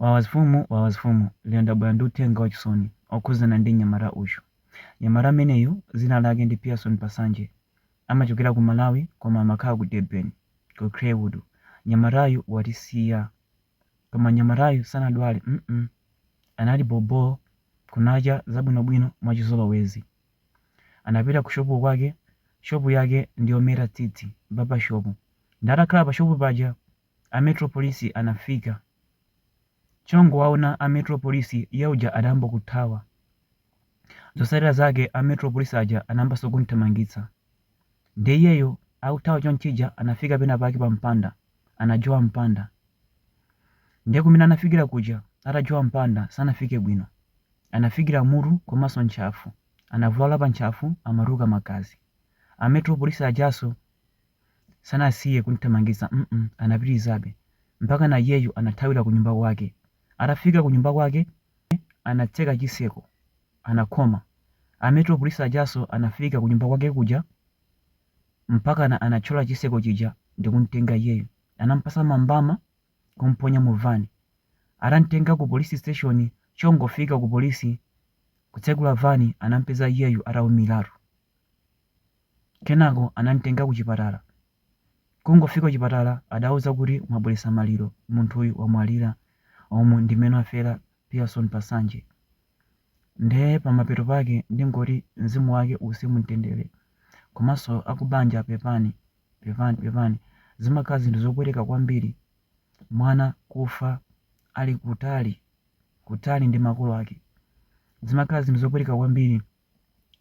wawazifumu lyenda bwera ndi uthenga wachisoni okhuzana ndi mnyamata uyu. Mnyamata ameneyu dzina lake ndi Pearson Pasanje, amachokera ku Malawi koma amakhala ku Durban ku Claywood. Mnyamatayu watisiya, koma mnyamatayu sanadwale anali bobo kunacha zabwinobwino mwachizolowezi. Anapita ku shopu kwake, shopu yake ndi yomera tsitsi baba shopu. Ndatakhala pa shopu paja a Metro Police anafika. Chongo waona a Metro Police yeuja adambo kuthawa. Zosalira zake a Metro Police aja anambaso kumthamangitsa. Ndi iyeyo akuthawa chonchija anafika pena pake pa mpanda, anajowa mpanda. Ndiye kumene anafikira kuja atajowa mpanda sanafike bwino. Anafikira mutu komanso ntchafu. Anavala pa ntchafu amaruka magazi. A Metro Police ajaso sanasiye kumthamangitsa, anapitirizabe mpaka na iyeyo anathawira ku nyumba kwake. Atafika ku nyumba kwake anatseka chiseko, anakhoma. A Metro Police ajaso anafika ku nyumba kwake kuja mpaka anachola chiseko chija ndi kumtenga iyeyo. Anampasa mambama kumponya mu vani. Atamtenga ku police station, chongofika ku polisi kutsekula vani anampeza iyeyo atawumiratu. Kenako anamtenga ku chipatala. Kungofika ku chipatala adauza kuti mwabweresa maliro, munthuyu wamwalira, omwe ndi mmene afera Pearson Pasanje. Ndiye pamapeto pake ndingoti mzimu wake usimu mtendere. Komanso akubanja pepani zimakhala zinthu zopweteka kwambiri. Mwana kufa ali kutali ndi makolo ake. Zimakhala zinthu zopweteka kwambiri.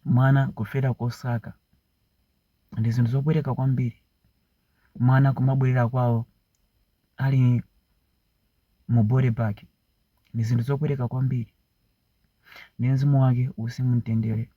Mwana kufera kosaka ndi zinthu zopweteka kwambiri. Mwana kumabwerera kwawo ali mu body bag ndi zinthu zopweteka kwambiri. Ndi mzimu wake usimu mtendere.